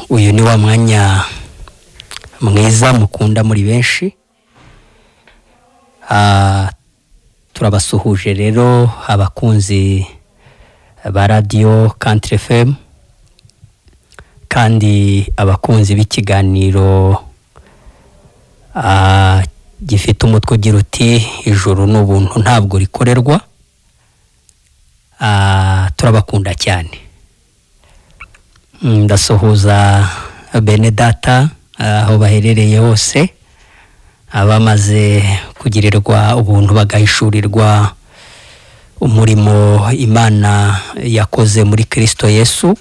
uyu ni wa mwanya mwiza mukunda muri benshi. Turabasuhuje rero abakunzi ba Radio Country FM kandi abakunzi b'ikiganiro gifite umutwe ugira uti ijuru n'ubuntu ntabwo rikorerwa. Turabakunda cyane. Ndasuhuza bene data aho baherereye hose, abamaze kugirirwa ubuntu bagahishurirwa umurimo Imana yakoze muri Kristo Yesu,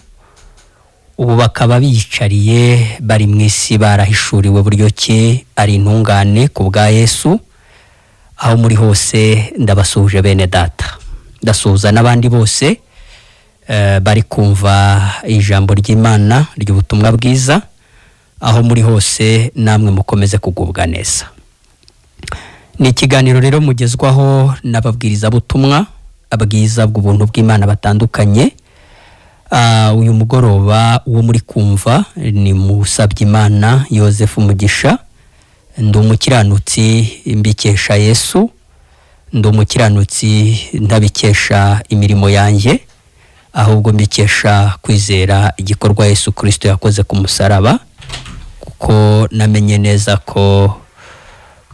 ubu bakaba biyicariye bari mu isi barahishuriwe buryo ki ari intungane ku bwa Yesu. Aho muri hose ndabasuhuje bene data, ndasuhuza n'abandi bose bari kumva ijambo ry'Imana ry'ubutumwa bwiza. Aho muri hose namwe mukomeze kugubwa neza. Ni ikiganiro rero mugezwaho n'ababwiriza butumwa ababwiza bw'ubuntu bw'Imana batandukanye. Uyu mugoroba uwo muri kumva ni Musabyimana Yozefu Mugisha. Ndi umukiranutsi mbikesha Yesu, ndi umukiranutsi ntabikesha imirimo yanjye, ahubwo mbikesha kwizera igikorwa Yesu Kristo yakoze ku musaraba, kuko namenye neza ko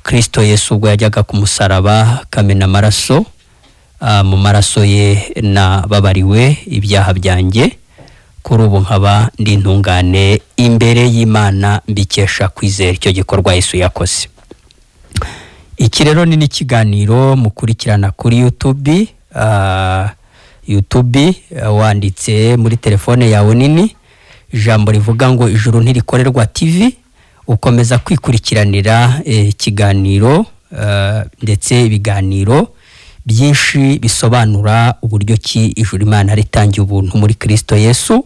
Kristo Yesu ubwo yajyaga ku musaraba kamena amaraso, mu maraso ye nababariwe ibyaha byanjye. Kuri ubu nkaba ndi intungane imbere y'Imana mbikesha kwizera icyo gikorwa Yesu yakoze. Iki rero ni ikiganiro mukurikirana kuri YouTube, wanditse muri telefone yawe nini ijambo rivuga ngo ijuru ntirikorerwa TV, ukomeza kwikurikiranira ikiganiro ndetse ibiganiro byinshi bisobanura uburyo ki ijuru Imana ritangiye ubuntu muri Kristo Yesu.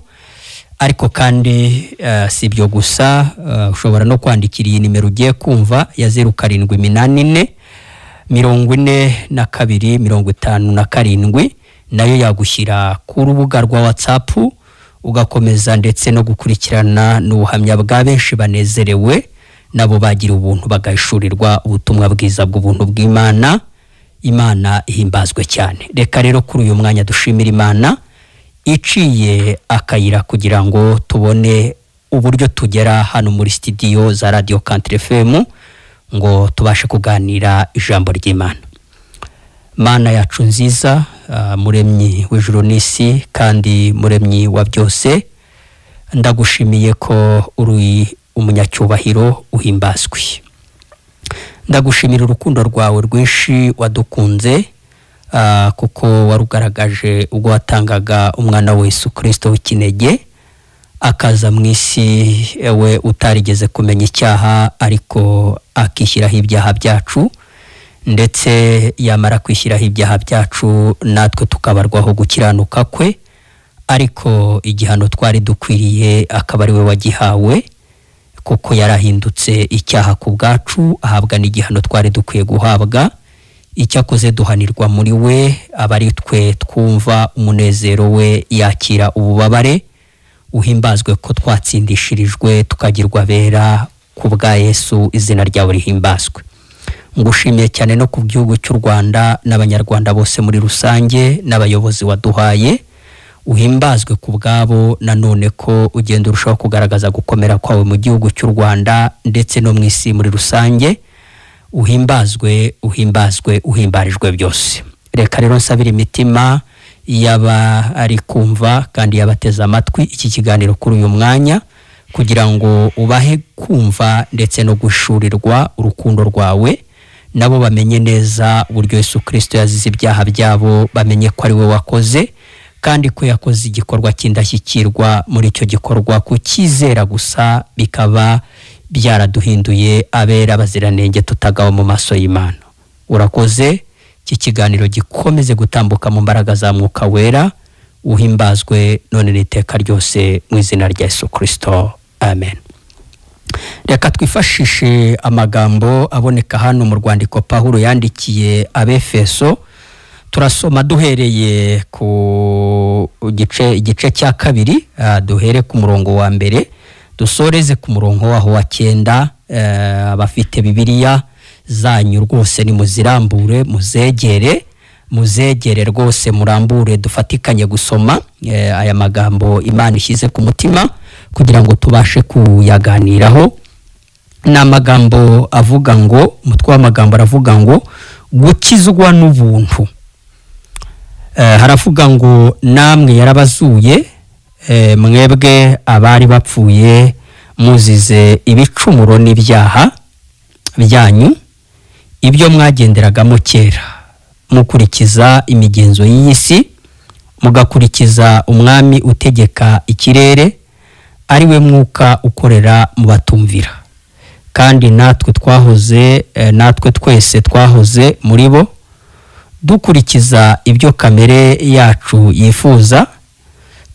Ariko kandi si byo gusa, ushobora no kwandikira iyi nimero ugiye kumva ya 0784 42 57, nayo yagushyira ku rubuga rwa WhatsApp, ugakomeza ndetse no gukurikirana n'ubuhamya bwa benshi banezerewe nabo bagira ubuntu bagahishurirwa ubutumwa bwiza bw'ubuntu bw'Imana. Imana ihimbazwe cyane. Reka rero kuri uyu mwanya dushimira Imana iciye akayira kugira ngo tubone uburyo tugera hano muri studio za Radio Country FM ngo tubashe kuganira ijambo ry'Imana. Mana yacu nziza, muremyi w'ijuru n'isi kandi muremyi wa byose, ndagushimiye ko uri umunyacyubahiro uhimbazwe. Ndagushimira urukundo rwawe rwinshi wadukunze, kuko warugaragaje ubwo watangaga umwana wa Yesu Kristo w'ikinege akaza mu isi, we utarigeze kumenya icyaha ariko akishyiraho ibyaha byacu, ndetse yamara kwishyiraho ibyaha byacu natwe tukabarwaho gukiranuka kwe. Ariko igihano twari dukwiriye akaba ari we wagihawe, kuko yarahindutse icyaha ku bwacu, ahabwa n'igihano twari dukwiye guhabwa. Icyakoze duhanirwa muri we, aba ari twe twumva umunezero we, yakira ububabare. Uhimbazwe ko twatsindishirijwe tukagirwa bera ku bwa Yesu, izina ryawe rihimbazwe. Ngushimiye cyane no ku gihugu cy'u Rwanda n'abanyarwanda bose muri rusange n'abayobozi waduhaye. Uhimbazwe ku bwabo, nanone ko ugenda urushaho kugaragaza gukomera kwawe mu gihugu cy'u Rwanda ndetse no mu isi muri rusange. Uhimbazwe, uhimbazwe, uhimbarijwe byose. Reka rero nsabira imitima yaba ari kumva kandi yabateze amatwi iki kiganiro kuri uyu mwanya, kugira ngo ubahe kumva ndetse no gushurirwa urukundo rwawe, nabo bamenye neza uburyo Yesu Kristo yazize ibyaha byabo, bamenye ko ari we wakoze kandi ko yakoze igikorwa cy'indashyikirwa. Muri icyo gikorwa kukizera gusa bikaba byaraduhinduye abera baziranenge tutagawa mu maso y'Imana. Urakoze. Iki kiganiro gikomeze gutambuka mu mbaraga za Mwuka Wera. Uhimbazwe none n'iteka ryose mu izina rya Yesu Kristo, amen. Reka twifashishe amagambo aboneka hano mu rwandiko Pawulo yandikiye Abefeso. Turasoma duhereye ku igice cya kabiri, duhere ku murongo wa mbere dusoreze ku murongo waho wa 9. Abafite Bibiliya zanyu rwose ni muzirambure, muzegere rwose murambure, dufatikanye gusoma aya magambo Imana ishyize ku mutima kugira ngo tubashe kuyaganiraho. N'amagambo avuga ngo, umutwe w'amagambo aravuga ngo gukizwa n'ubuntu. Haravuga ngo namwe yarabazuye, mwebwe abari bapfuye muzize ibicumuro n'ibyaha byanyu, ibyo mwagenderagamo kera, mukurikiza imigenzo y'isi, mugakurikiza umwami utegeka ikirere, ari we mwuka ukorera mu batumvira. Kandi natwe twese twahoze muri bo, dukurikiza ibyo kamere yacu yifuza,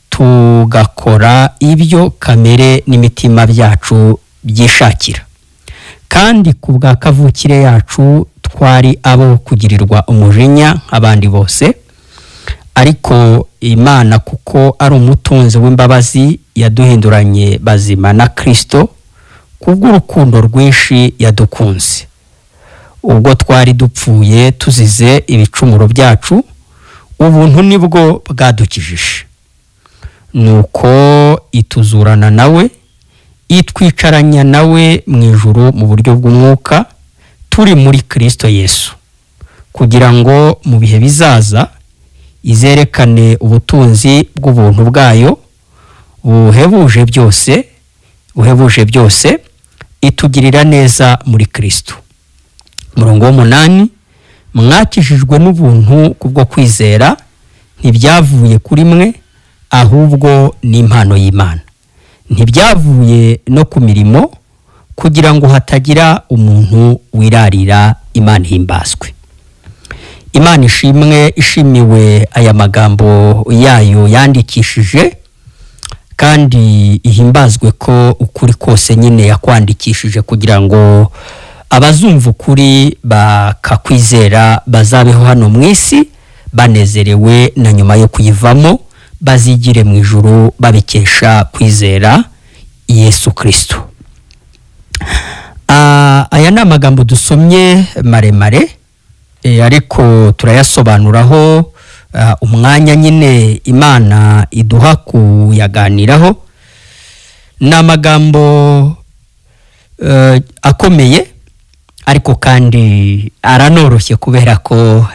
tugakora ibyo kamere n'imitima byacu byishakira. Kandi ku bwa kavukire yacu twari abo kugirirwa umujinya abandi bose, ariko Imana kuko ari umutunzi w'imbabazi yaduhinduranye bazima na Kristo kubw'urukundo rwinshi yadukunze. Ubwo twari dupfuye tuzize ibicumuro byacu, ubuntu nibwo bwadukijije. Nuko ituzurana nawe, itwicaranya nawe mu ijuru mu buryo bw'umwuka, turi muri Kristo Yesu, kugira ngo mu bihe bizaza izerekane ubutunzi bw'ubuntu bwayo buhebuje byose, itugirira neza muri Kristo. Murongo wa 8, mwakijijwe n'ubuntu kubwo kwizera, ntibyavuye kuri mwe, ahubwo ni impano y'Imana. Ntibyavuye no ku mirimo, kugira ngo hatagira umuntu wirarira. Imana himbazwe. Imana ishimiwe aya magambo yayo yandikishije, kandi ihimbazwe ko ukuri kose nyine yakwandikishije kugira ngo abazumva ukuri bakakwizera bazabeho hano mu isi banezerewe, na nyuma yo kuyivamo bazigire mu ijuru babikesha kwizera Yesu Kristo. Aya ni amagambo dusomye maremare, ariko turayasobanuraho umwanya nyine Imana iduha kuyaganiraho. Ni amagambo akomeye, ariko kandi aranoroshye kubera ko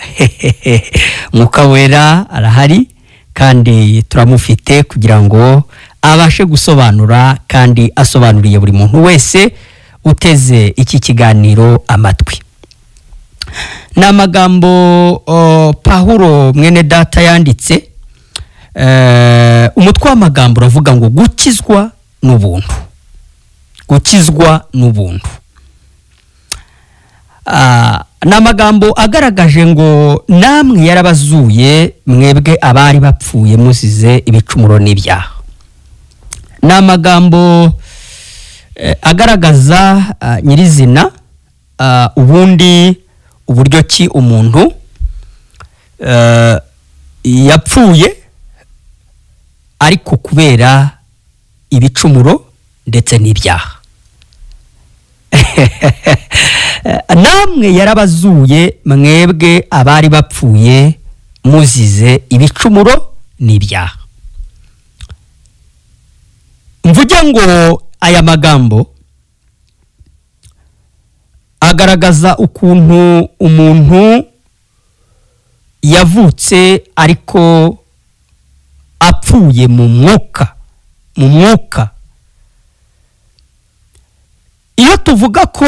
Mwuka Wera arahari kandi turamufite kugira ngo abashe gusobanura kandi asobanuriye buri muntu wese uteze iki kiganiro amatwi. Ni amagambo Pawulo mwene data yanditse. Umutwe w'amagambo uravuga ngo gukizwa n'ubuntu. Ni amagambo agaragaje ngo namwe yarabazuye, mwebwe abari bapfuye muzize ibicumuro n'ibyaha. Ni amagambo agaragaza nyirizina ubundi uburyo ki umuntu yapfuye ariko kubera ibicumuro ndetse n'ibyaha. Namwe yarabazuye, mwebwe abari bapfuye muzize ibicumuro n'ibyaha. Mvuge ngo aya magambo agaragaza ukuntu umuntu yavutse ariko apfuye mu mwuka. Iyo tuvuga ko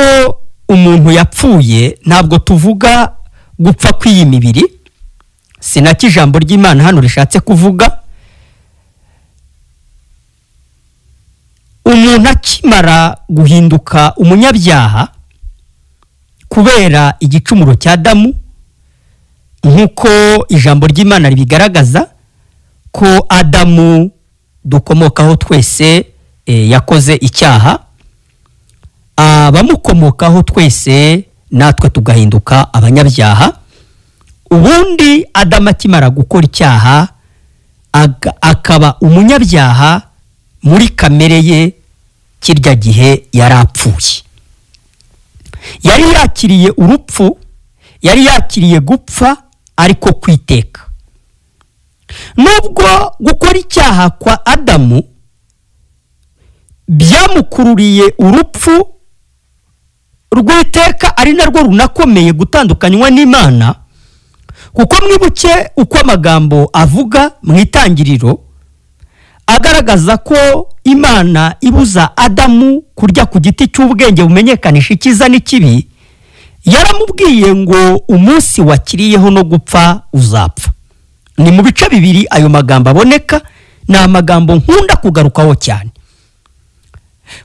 umuntu yapfuye, ntabwo tuvuga gupfa kw'iyi mibiri, sinaki ijambo ry'Imana hano rishatse kuvuga. Umuntu akimara guhinduka umunyabyaha kubera igicumuro cya Adamu, nk'uko ijambo ry'Imana ribigaragaza ko Adamu dukomokaho twese yakoze icyaha, abamukomokaho twese natwe tugahinduka abanyabyaha. Ubundi Adamu akimara gukora icyaha akaba umunyabyaha muri kamere ye, kirya gihe yarapfuye. Yari yakiriye urupfu, yari yakiriye gupfa ariko kwiteka. Nubwo gukora icyaha kwa Adamu byamukururiye urupfu rw'iteka, ari narwo runakomeye gutandukanywa n'Imana, kuko mwibuke uko amagambo avuga mu itangiriro agaragaza ko Imana ibuza Adamu kurya ku giti cy'ubwenge bumenyekanisha icyiza n'ikibi. Yaramubwiye ngo umunsi wakiriyeho no gupfa uzapfa. Ni mu bice bibiri ayo magambo aboneka, ni amagambo nkunda kugarukaho cyane,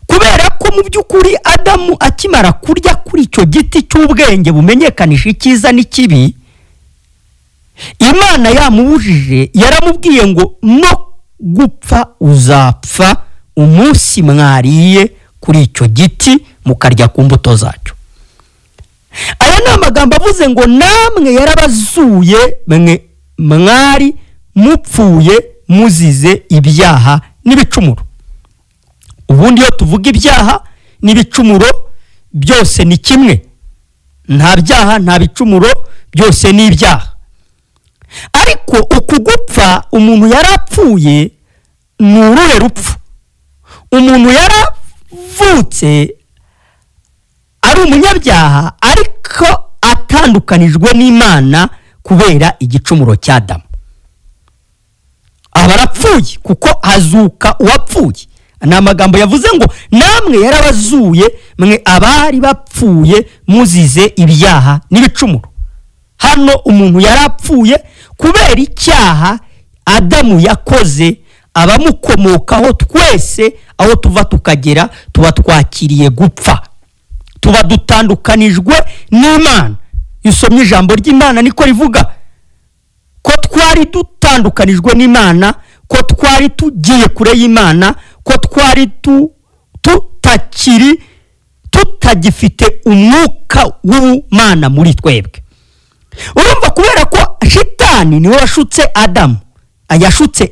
kubera ko mu by'ukuri Adamu akimara kurya kuri icyo giti cy'ubwenge bumenyekanisha icyiza n'ikibi, Imana yamubujije, yaramubwiye ngo no gupfa uzapfa umunsi mwariye kuri icyo giti mukarya ku mbuto zacyo. Aya ni amagambo avuze ngo namwe yarabazuye mwe mwari mupfuye muzize ibyaha n'ibicumuro. Ubundi iyo tuvuga ibyaha n'ibicumuro byose ni kimwe, nta byaha nta bicumuro, byose ni ibyaha. Ariko uku gupfa umuntu yarapfuye ni uruhe rupfu? Umuntu yaravutse ari umunyabyaha ariko atandukanijwe n'Imana kubera igicumuro cya Adamu. Aba arapfuye kuko hazuka uwapfuye. Ni amagambo yavuze ngo namwe yarabazuye mwe abari bapfuye muzize ibyaha n'ibicumuro. Hano umuntu yarapfuye kubera icyaha Adamu yakoze, abamukomokaho twese aho tuva tukagera tuba twakiriye gupfa, tuba dutandukanijwe n'Imana. Usomye ijambo ry'Imana niko rivuga ko twari dutandukanijwe n'Imana, ko twari tugiye kure y'Imana, ko twari tutagifite umwuka w'Imana muri twebwe. Urumva kubera ko Shitani niwe washutse Adamu, yashutse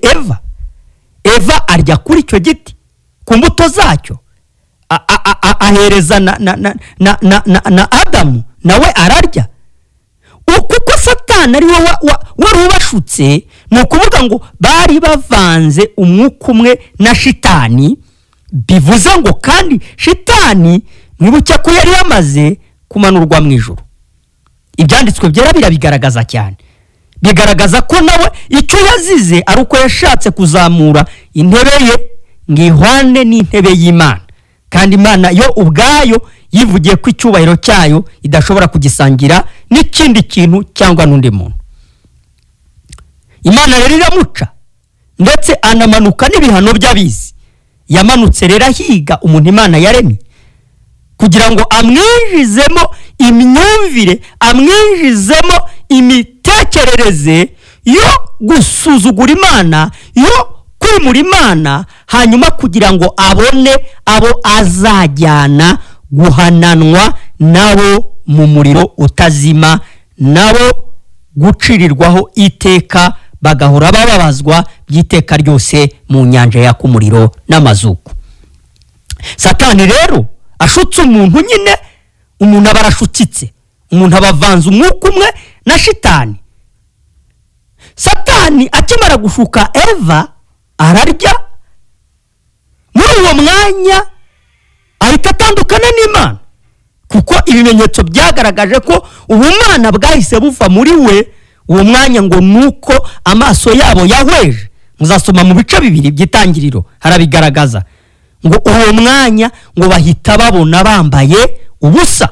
Eva arya kuri icyo giti ku mbuto zacyo, ahereza na Adamu nawe ararya. Kuko Satani ari wari ubashutse, ni ukuvuga ngo bari bavanze umwuka umwe na Shitani. Bivuze ngo kandi Shitani mwibuke ko yari yamaze kumanurwa mu ijuru. Ibyanditswe byera birabigaragaza cyane, bigaragaza ko nawe icyo yazize ari uko yashatse kuzamura intebe ye ngo ihwane n'intebe y'Imana, kandi Imana yo ubwayo yivugiye ko icyubahiro cyayo idashobora kugisangira n'ikindi kintu cyangwa n'undi muntu. Imana rero iramuca ndetse anamanuka n'ibihano by'abizi. Yamanutse rero ahiga umuntu Imana yaremye kugira ngo amwinjizemo imyumvire, amwinjizemo imitekerereze yo gusuzugura Imana, yo kwimura Imana, hanyuma kugira ngo abone abo azajyana guhananwa nabo mu muriro utazima, nabo gucirirwaho iteka, bagahora bababazwa by'iteka ryose mu nyanja yaka umuriro n'amazuku. Satani rero ashutse umuntu, nyine umuntu aba arashutsitse, umuntu abavanze umwuka umwe na Shitani. Satani akimara gushuka Eva ararya, muri uwo mwanya ahita atandukana n'Imana, kuko ibimenyetso byagaragaje ko ubumana bwahise buva muri we. Uwo mwanya ngo nuko amaso yabo yahweje. Muzasoma mu bice bibiri by'itangiriro harabigaragaza ngo uwo mwanya ngo bahita babona bambaye ubusa,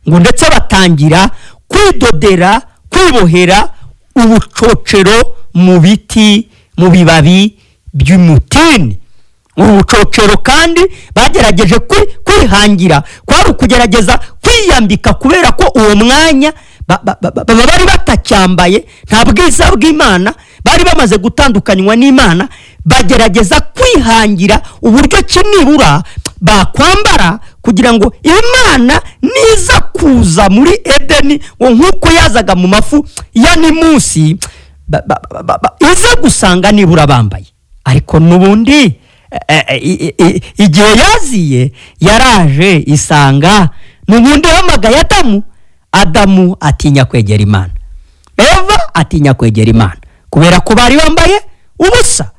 ngo ndetse batangira kwidodera, kwibohera ubucocero mu biti, mu bibabi by'umutini. Ubucocero kandi bagerageje kwihangira kwari ukugerageza kwiyambika, kubera ko uwo mwanya bari batacyambaye, nta bwiza bw'Imana, bari bamaze gutandukanywa n'Imana. Bagerageza kwihangira uburyo kinibura bakwambara kugira ngo Imana niza kuza muri Edeni nk'uko yazaga mu mafu ya nimusi, iza gusanga nibura bambaye. Ariko n'ubundi igihe yaziye yaraje isanga n'ubundi hamagaye Adamu atinya kwegera Imana, Eva atinya kwegera Imana kubera ko bari bambaye ubusa.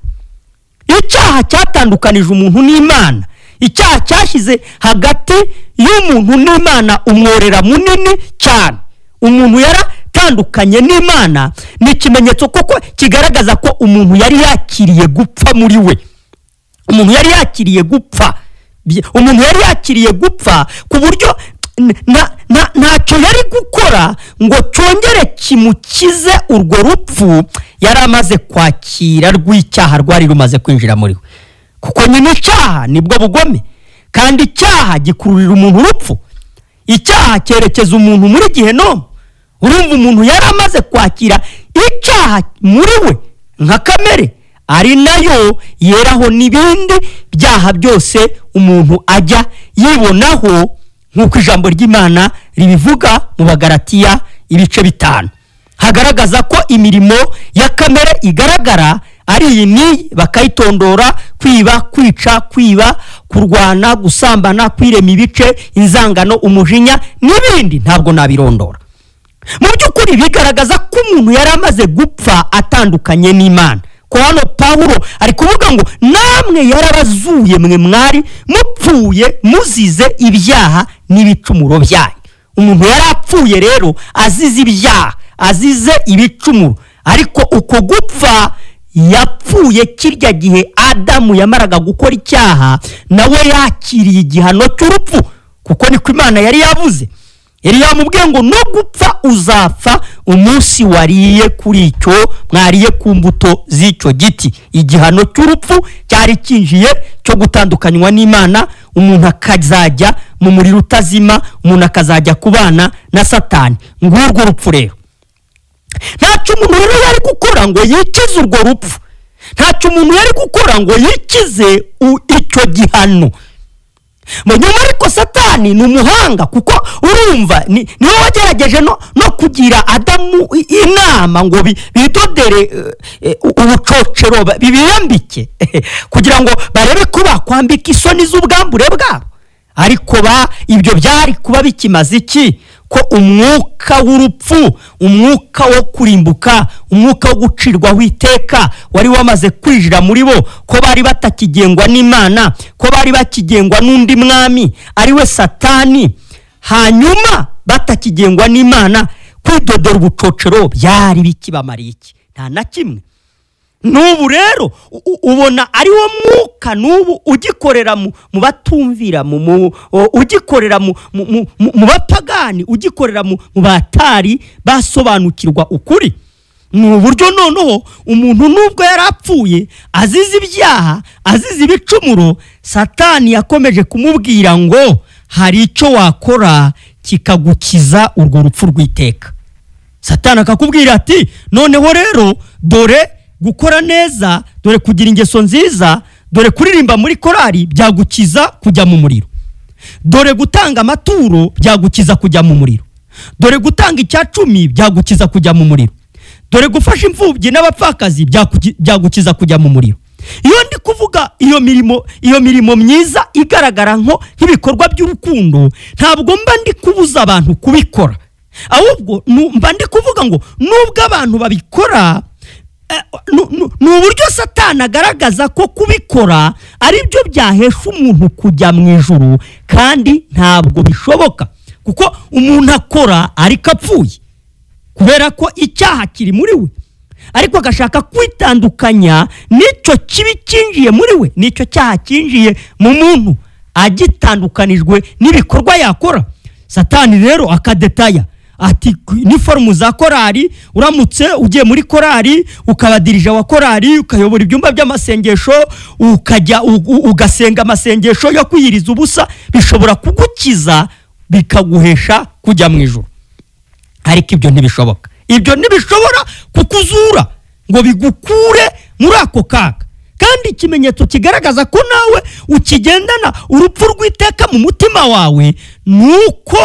Icyaha cyatandukanije umuntu n'Imana, icyaha cyashyize hagati y'umuntu n'Imana umworera munini cyane. Umuntu yaratandukanye n'Imana, ni ikimenyetso koko kigaragaza ko umuntu yari yakiriye gupfa muri we. Umuntu yari yakiriye gupfa ku buryo ntacyo yari gukora ngo cyongere kimukize urwo rupfu yari amaze kwakira rw'icyaha rwari rumaze kwinjira muri we. Kuko nyine icyaha nibwo bugome, kandi icyaha gikururira umuntu urupfu. Icyaha cyerekeza umuntu muri Gehinomu. Urumva umuntu yari amaze kwakira icyaha muri we nka kamere, ari nayo yeraho n'ibindi byaha byose umuntu ajya yibonaho, nk'uko ijambo ry'Imana ribivuga mu Bagalatiya ibice 5. Hagaragaza ko imirimo ya kamere igaragara ari iyi ni bakayitondora: kwiba, kwica, kurwana, gusambana, kwirema ibice, inzangano, umujinya n'ibindi. Ntabwo nabirondora. Mu by'ukuri bigaragaza ko umuntu yari amaze gupfa atandukanye n'Imana. Ko hano Pawulo ari kuvuga ngo namwe yarabazuye, mwe mwari mupfuye muzize ibyaha n'ibicumuro byanyu. Umuntu yarapfuye rero azize ibyaha, azize ibicumuro, ariko uko gupfa yapfuye kirya gihe Adamu yamaraga gukora icyaha, nawe yakiriye igihano cy'urupfu, kuko niko Imana yari yavuze. Yari yamubwiye ngo no gupfa uzapfa umunsi wariye kuri icyo, mwariye ku mbuto z'icyo giti. Igihano cy'urupfu cyari kinjiye cyo gutandukanywa n'Imana, umuntu akazajya mu muriro utazima, umuntu akazajya kubana na Satani. Ngurwo rupfu rero. Ntacyo umuntu rero yari gukora ngo yikize urwo rupfu, ntacyo umuntu yari gukora ngo yikize icyo gihano. Nyuma ariko Satani ni umuhanga, kuko urumva niwe wagerageje no kugira Adamu inama ngo bidodere ubucocero bibiyambike kugira ngo barebe ko bakwambika isoni z'ubwambure bwabo. Ariko ibyo byari kuba bikimaze iki? Ko umwuka w'urupfu, umwuka wo kurimbuka, umwuka wo gucirwaho iteka wari wamaze kwinjira muri bo, ko bari batakigengwa n'Imana, ko bari bakigengwa n'undi mwami ari we Satani. Hanyuma batakigengwa n'Imana, kwidodora ubucocero byari bikibamariye iki? Nta na kimwe. N'ubu rero ubona ari wo mwuka n'ubu ugikorera mu batumvira, ugikorera mu bapagani, ugikorera mu batari basobanukirwa ukuri. Ni uburyo noneho umuntu nubwo yarapfuye azize ibyaha, azize ibicumuro, Satani yakomeje kumubwira ngo hari icyo wakora kikagukiza urwo rupfu rw'iteka. Satani akakubwira ati noneho rero dore gukora neza, dore kugira ingeso nziza, dore kuririmba muri korari byagukiza kujya mu muriro, dore gutanga amaturo byagukiza kujya mu muriro, dore gutanga icyacumi byagukiza kujya mu muriro, dore gufasha imfubyi n'abapfakazi byagukiza kujya mu muriro. Iyo ndi kuvuga iyo mirimo myiza igaragara nk'ibikorwa by'urukundo, ntabwo mba ndi kubuza abantu kubikora, ahubwo mba ndi kuvuga ngo nubwo abantu babikora, ni uburyo Satani agaragaza ko kubikora ari byo byahesha umuntu kujya mu ijuru, kandi ntabwo bishoboka, kuko umuntu akora ariko apfuye kubera ko icyaha kiri muri we, ariko agashaka kwitandukanya n'icyo kibi cyinjiye muri we, n'icyo cyaha cyinjiye mu muntu agitandukanijwe n'ibikorwa yakora. Satani rero akadetaya ati ni forumu za korari, uramutse ugiye muri korari ukabadirija wa korari, ukayobora ibyumba by'amasengesho, ukajya ugasenga amasengesho yo kwiyiriza ubusa, bishobora kugukiza bikaguhesha kujya mu ijuru. Ariko ibyo ntibishoboka. Ibyo ntibishobora kukuzura ngo bigukure muri ako kaga. Kandi ikimenyetso kigaragaza ko nawe ukigendana urupfu rw'iteka mu mutima wawe, nuko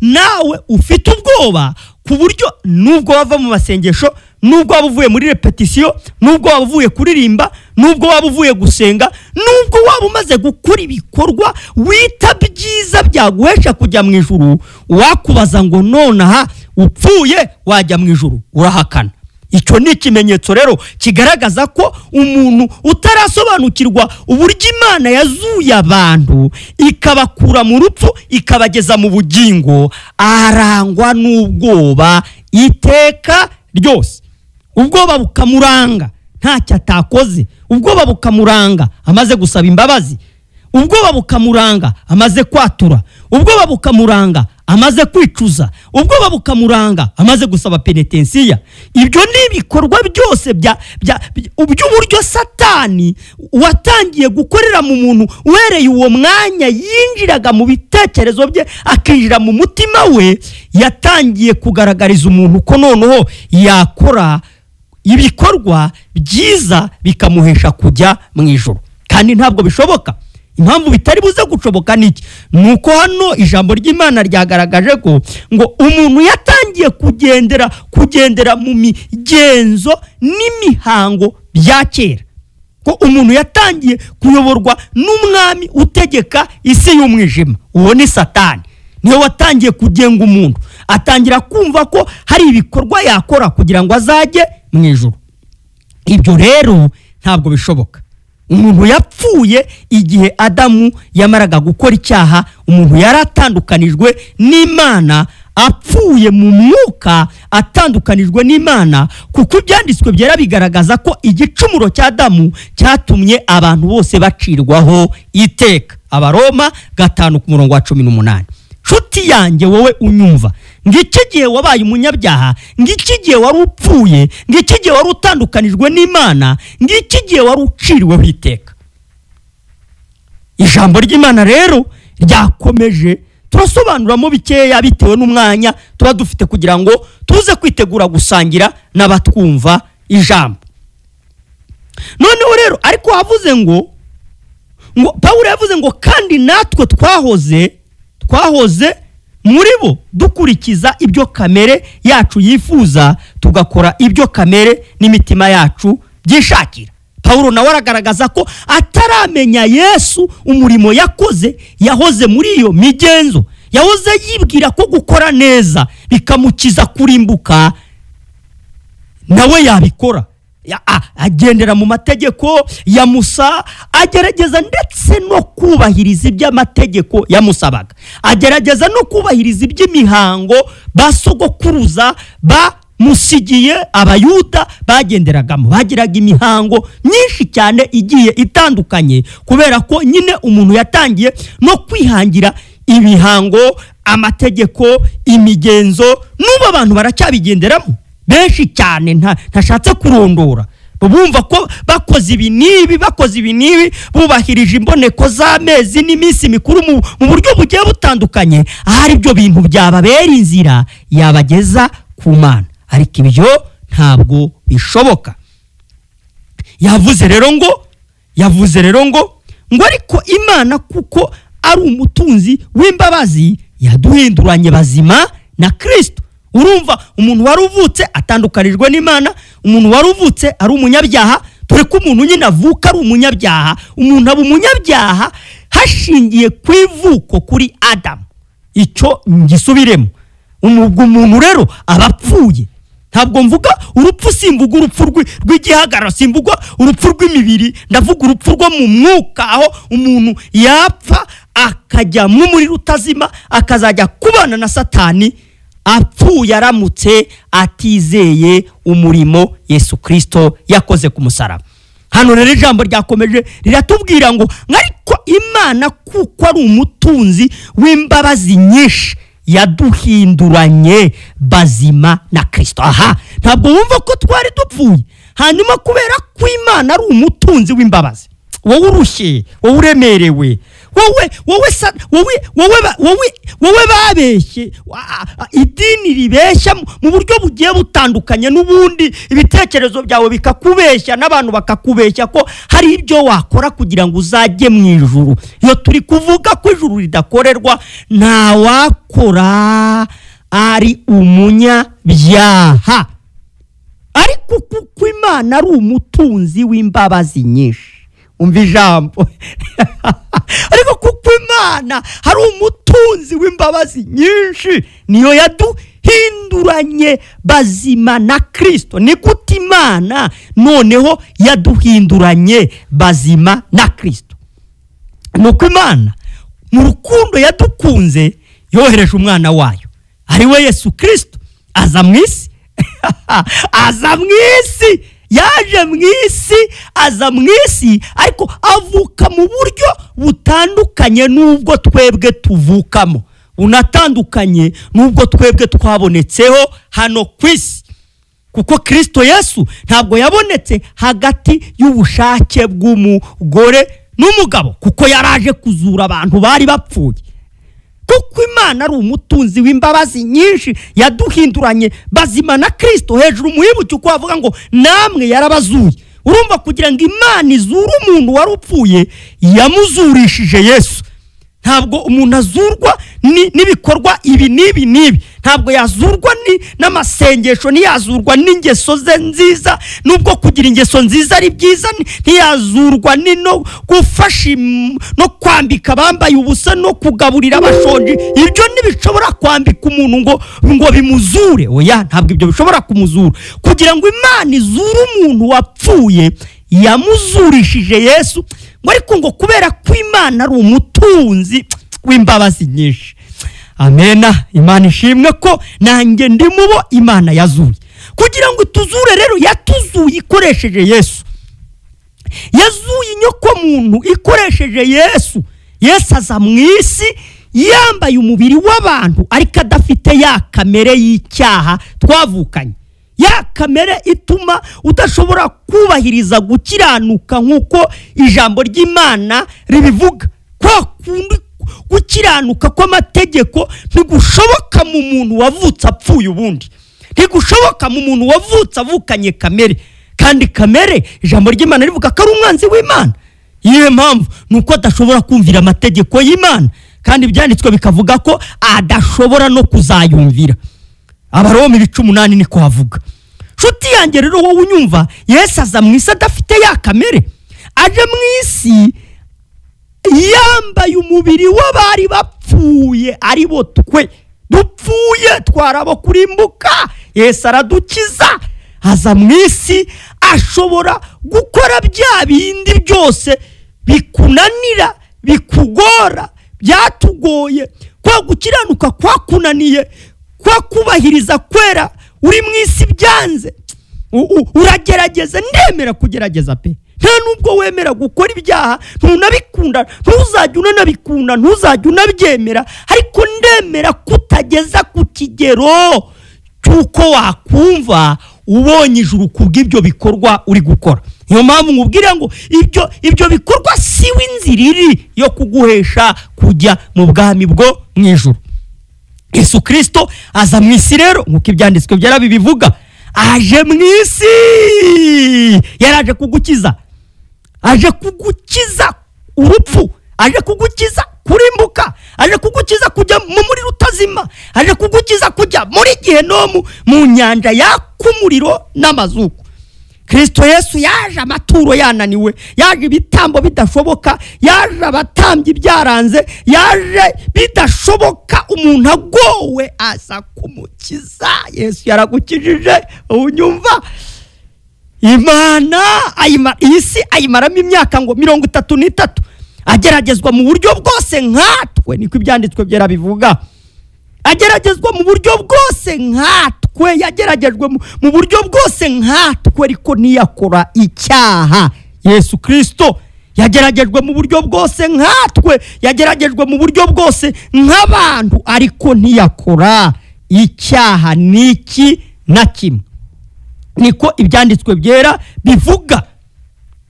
nawe ufite ubwoba ku buryo nubwo wava mu masengesho nubwo waba uvuye muri repetition, nubwo waba uvuye kuririmba, nubwo waba uvuye gusenga, nubwo waba umaze gukora ibikorwa wita byiza byaguhesha kujya mu ijuru, wakubaza ngo nonaha upfuye wajya mu ijuru, urahakana. Icyo ni ikimenyetso rero kigaragaza ko umuntu utarasobanukirwa uburyo Imana yazuye abantu ikabakura mu rupfu ikabageza mu bugingo, arangwa n'ubwoba iteka ryose. Ubwoba bukamuranga ntacyo atakoze, ubwoba bukamuranga amaze gusaba imbabazi, ubwoba bukamuranga amaze kwatura, ubwoba bukamuranga amaze kwicuza, ubwoba bukamuranga amaze gusaba penetensiya. Ibyo ni ibikorwa byose by'uburyo Satani watangiye gukorera mu muntu uhereye uwo mwanya yinjiraga mu bitekerezo bye akinjira mu mutima we, yatangiye kugaragariza umuntu ko noneho yakora ibikorwa byiza bikamuhesha kujya mu ijuru, kandi ntabwo bishoboka. Impamvu bitari buze gushoboka niki? Nuko hano ijambo ry'Imana ryagaragaje ko ngo umuntu yatangiye kugendera mu migenzo n'imihango bya kera, ko umuntu yatangiye kuyoborwa n'umwami utegeka isi y'umwijima, uwo ni Satani. Niwe watangiye kugenga umuntu, atangira kumva ko hari ibikorwa yakora kugira ngo azajye mu ijuru. Ibyo rero ntabwo bishoboka. Umuntu yapfuye igihe Adamu yamaraga gukora icyaha, umuntu yaratandukanijwe n'Imana, apfuye mu mwuka atandukanijwe n'Imana, kuko ibyanditswe byera bigaragaza ko igicumuro cya Adamu cyatumye abantu bose bacirwaho iteka. Abaroma 5:18. Nshuti yanjye wowe unyumva, ngiki gihe wabaye umunyabyaha, ngiki gihe wari upfuye, ngiki gihe wari utandukanijwe n'Imana, ngiki gihe wari uciriweho iteka. Ijambo ry'Imana rero ryakomeje turasobanuramo bikeya bitewe n'umwanya tuba dufite kugira ngo tuze kwitegura gusangira n'abatwumva ijambo. Noneho rero ariko havuze ngo Pawulo yavuze ngo kandi natwe twahoze muri bo dukurikiza ibyo kamere yacu yifuza, tugakora ibyo kamere n'imitima yacu byishakira. Pawulo nawe aragaragaza ko ataramenya Yesu umurimo yahoze muri iyo migenzo, yahoze yibwira ko gukora neza bikamukiza kurimbuka, nawe yabikora. Agendera mu mategeko ya Musa, agerageza ndetse no kubahiriza iby'amategeko yamusabaga, agerageza no kubahiriza iby'imihango basogokuruza bamusigiye Abayuda bagenderagamo. Bagiraga imihango myinshi cyane igiye itandukanye, kubera ko nyine umuntu yatangiye no kwihangira imihango, amategeko, imigenzo, n'ubu abantu baracyabigenderamo benshi cyane ntashatse kurondora. Bumva ko bakoze ibi nibi bubahirije imboneko z'amezi n'iminsi mikuru mu buryo bugiye butandukanye, ahari ibyo bintu byababera inzira yabageza ku Mana, ariko ibyo ntabwo bishoboka. Yavuze rero ngo ariko Imana kuko ari umutunzi w'imbabazi yaduhinduranye bazima na Kristo. Urumva, umuntu wari uvutse atandukanijwe n'Imana, umuntu wari uvutse ari umunyabyaha, dore ko umuntu nyine avuka ari umunyabyaha. Umuntu aba umunyabyaha hashingiye ku ivuko kuri Adamu. Icyo ngisubiremo, umuntu rero abapfuye. Ntabwo mvuga urupfu, simvuga urupfu rw'igihagararo, simvuga urupfu rw'imibiri, ndavuga urupfu rwo mu mwuka, aho umuntu yapfa akajya mu muriro utazima, akazajya kubana na Satani, apfuye aramutse atizeye umurimo Yesu Kristo yakoze ku musaraba. Hano rero ijambo ryakomeje riratubwira ngo ariko Imana kuko ari umutunzi w'imbabazi nyinshi yaduhinduranye bazima na Kristo. Aha, ntabwo wumva ko twari dupfuye, hanyuma kubera ko Imana ari umutunzi w'imbabazi, wowe urushye, wowe uremerewe, wowe babeshye, idini ribeshya mu buryo bugiye butandukanye, n'ubundi ibitekerezo byawe bikakubeshya, n'abantu bakakubeshya ko hari ibyo wakora kugira ngo uzajye mu ijuru. Iyo turi kuvuga ko ijuru ridakorerwa, nta wakora, ari umunyabyaha. ariko kuko Imana ari umutunzi w'imbabazi nyinshi, umva ijambo ariko kuko Imana hari umutunzi w'imbabazi nyinshi, niyo yaduhinduranye bazima na Kristo. Ni gute Imana noneho yaduhinduranye bazima na Kristo? Nuko Imana mu rukundo yadukunze yohereje umwana wayo ari we Yesu Kristo aza mu isi aza mu isi, yaje mu isi, aza mu isi, ariko avuka mu buryo butandukanye n'ubwo twebwe tuvukamo, unatandukanye n'ubwo twebwe twabonetseho hano ku isi. Kuko Kristo Yesu ntabwo yabonetse hagati y'ubushake bw'umugore n'umugabo, kuko yaraje kuzura abantu bari bapfuye. Kuko Imana ari umutunzi w'imbabazi nyinshi, yaduhinduranye bazima na Kristo. Hejuru muhibuke uko avuga ngo namwe yarabazuye. Urumva kugira ngo Imana izure umuntu wari upfuye, yamuzurishije Yesu. Ntabwo umuntu azurwa n'ibikorwa ibi n'ibi, ntabwo yazurwa n'amasengesho, ntiyazurwa n'ingeso ze nziza, nubwo kugira ingeso nziza ari byiza, ntiyazurwa no gufasha no kwambika abambaye ubusa no kugaburira abashonji. Ibyo ntibishobora kwambika umuntu ngo bimuzure. Oya, ntabwo ibyo bishobora kumuzura. Kugira ngo Imana izure umuntu wapfuye, yamuzurishije Yesu. Ariko ngo kubera ko Imana ari umutunzi w'imbabazi nyinshi. Amena. Imana ishimwe ko nanjye ndi mubo Imana yazuye. Kugira ngo tuzure rero, yatuzuye ikoresheje Yesu. Yazuye inyoko muntu ikoresheje Yesu. Yesu aza mu isi yambaye umubiri w'abantu, ariko adafite ya kamere y'icyaha twavukanye. Ya kamere ituma udashobora kubahiriza gukiranuka nk'uko ijambo ry'Imana ribivuga. Kwa kundi gukiranuka kw'amategeko ntigushoboka mu muntu wavutse apfuye ubundi, ntigushoboka mu muntu wavutse avukanye kamere. Kandi kamere ijambo ry'Imana rivuga ko ari umwanzi w'Imana. Iyo mpamvu nuko adashobora kumvira amategeko y'Imana, kandi ibyanditswe bikavuga ko adashobora no kuzayumvira. Abaroma 18 niko havuga. Nshuti yanjye rero, wowe unyumva, Yesu aza mu isi adafite ya kamere. Aje mu isi yambaye umubiri w'abari bapfuye, ari bo twe dupfuye, twarabo kurimbuka. Yesu aradukiza. Aza mu isi ashobora gukora bya bindi byose bikunanira, bikugora, byatugoye, kwa gukiranuka kwakunaniye, kwa kubahiriza kwera uri mu isi byanze. Uragerageza, ndemera kugerageza pe. Nta nubwo wemera gukora ibyaha, ntunabikunda, ntuzajya unanabikunda, ntuzajya unabyemera, ariko ndemera kutageza ku kigero cy'uko wakumva ubonye ijuru kubw'ibyo bikorwa uri gukora. Niyo mpamvu nkubwira ngo ibyo bikorwa si w'inzira iri yo kuguhesha kujya mu bwami bwo mu ijuru. Yesu Kristo aza mu isi rero nk'uko ibyanditswe byera bibivuga. Aje mu isi, yaraje kugukiza. Aje kugukiza urupfu, aje kugukiza kurimbuka, aje kugukiza kujya mu muri rutazima, aje kugukiza kujya muri Gehenomu, mu nyanja yakumuriro n'amazuku. Kristo Yesu yaje amaturo yananiwe, yaje ibitambo bidashoboka, yaje abatambyi byaranze, yaje bidashoboka, umuntu agowe aza kumukiza. Yesu yaragukijije. Unyumva? Imana isi ayimaramo imyaka ngo 33, ageragezwa mu buryo bwose nkatwe, niko ibyanditswe byera bivuga. Ageragezwa mu buryo bwose nkatwe, yageragejwe mu buryo bwose nkatwe, ariko ntiyakora icyaha. Yesu Kristo yageragejwe mu buryo bwose nkatwe, yageragejwe mu buryo bwose nk'abantu, ariko ntiyakora icyaha n'iki na kimwe. Niko ibyanditswe byera bivuga.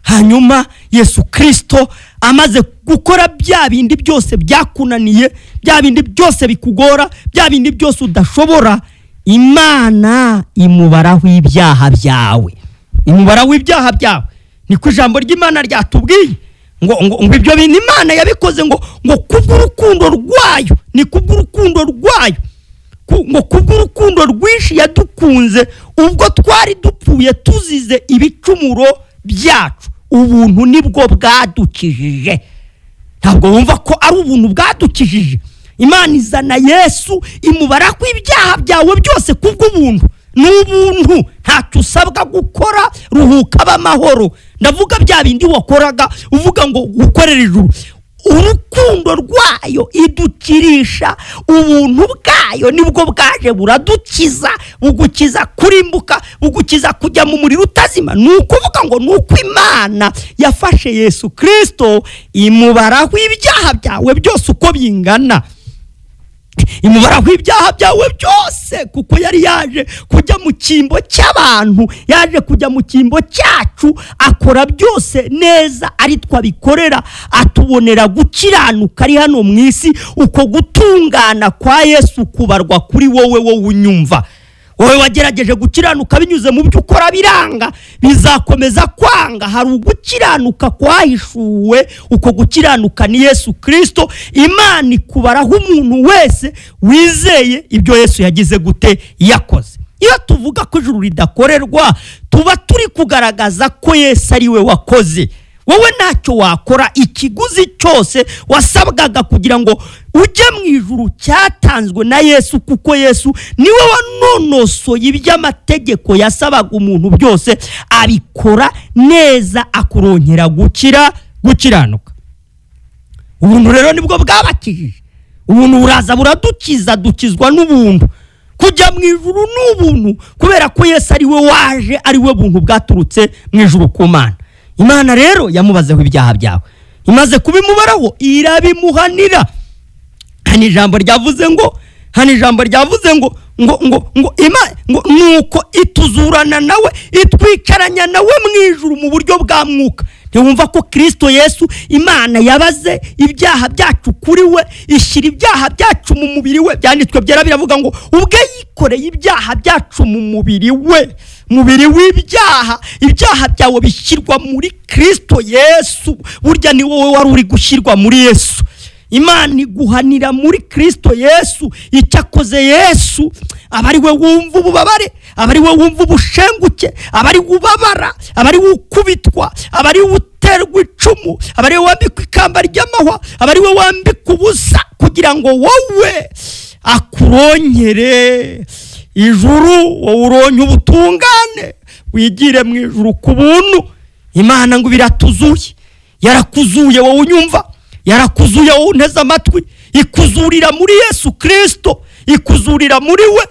Hanyuma Yesu Kristo amaze gukora bya bindi byose byakunaniye, bya bindi byose bikugora, bya bindi byose udashobora, Imana imubaraho ibyaha byawe. Imubaraho ibyaha byawe. Niko ijambo ry'Imana ryatubwiye ngo ibyo bintu Imana yabikoze ngo kubw'urukundo rwayo, ni kubw'urukundo rwayo, ngo kubw'urukundo rwinshi yadukunze ubwo twari dupfuye tuzize ibicumuro byacu, ubuntu nibwo bwadukijije. Ntabwo wumva ko ari ubuntu bwadukijije? Imana izana Yesu imubara ko ibyaha byawe byose kubw'ubuntu. N'ubuntu ntacyo usabwa gukora, ruhuka b'amahoro. Ndavuga bya bindi wakoraga uvuga ngo gukorera ijuru. Urukundo rwayo idukirisha, ubuntu bwayo nibwo bwaje buradukiza, bugukiza kurimbuka, bugukiza kujya mu muriro utazima. Nukuvuga ngo nuko Imana yafashe Yesu Kristo imubaraho ibyaha byawe byose uko bingana, imubaraho ibyaha byawe byose, kuko yari yaje kujya mu cyimbo cy'abantu, yaje kujya mu cyimbo cyacu, akora byose neza ari twabikorera, atubonera gukiranuka ari hano mu isi. Uko gutungana kwa Yesu kubarwa kuri wowe unyumva. Wowe wagerageje gukiranuka binyuze mu byo ukora biranga, bizakomeza kwanga. Hari ugukiranuka kwahishuwe, uko gukiranuka ni Yesu Kristo. Imana ikubaraho umuntu wese wizeye ibyo Yesu yagize gute yakoze. Iyo tuvuga ko ijuru ridakorerwa, tuba turi kugaragaza ko Yesu ari we wakoze. Wowe ntacyo wakora, ikiguzi cyose wasabwaga kugira ngo ujye mu ijuru cyatanzwe na Yesu, kuko Yesu niwe wanonosoye iby'amategeko yasabaga umuntu byose, abikora neza, akuronkera gukiranuka. Ubuntu rero nibwo bwabakijije. Ubuntu buraza buradukiza, dukizwa n'ubuntu. Kujya mu ijuru n'ubuntu, kubera ko Yesu ari we waje, ari we buntu bwaturutse mu ijuru ku Mana. Imana rero yamubazeho ibyaha byawe, imaze kubimubaraho irabimuhanira. Hani ijambo ryavuze ngo nuko ituzurana nawe, itwicaranya nawe mu ijuru mu buryo bwa mwuka. Ntiwumva ko Kristo Yesu Imana yabaze ibyaha byacu kuri we, ishyira ibyaha byacu mu mubiri we. Byanditswe byera biravuga ngo ubwe yikoreye ibyaha byacu mu mubiri we. Mubiri w'ibyaha, ibyaha byawe bishyirwa muri Kristo Yesu. Burya ni wowe wari uri gushyirwa muri Yesu. Imana iguhanira muri Kristo Yesu. Icyakoze Yesu abari we wumva ububabare, abari we wumva ubushenguke, abari ubabara, abari ukubitwa, abari uterwa icumu, abari wambikwa ikamba ry'amahwa, abari we wambikwa ubusa, kugira ngo wowe akuronkere ijuru, wowe uronke ubutungane, wigire mu ijuru ku buntu. Imana ngo biratuzuye, yarakuzuye wowe unyumva, yarakuzuye wowe unteze amatwi, ikuzurira muri Yesu Kristo, ikuzurira muri we.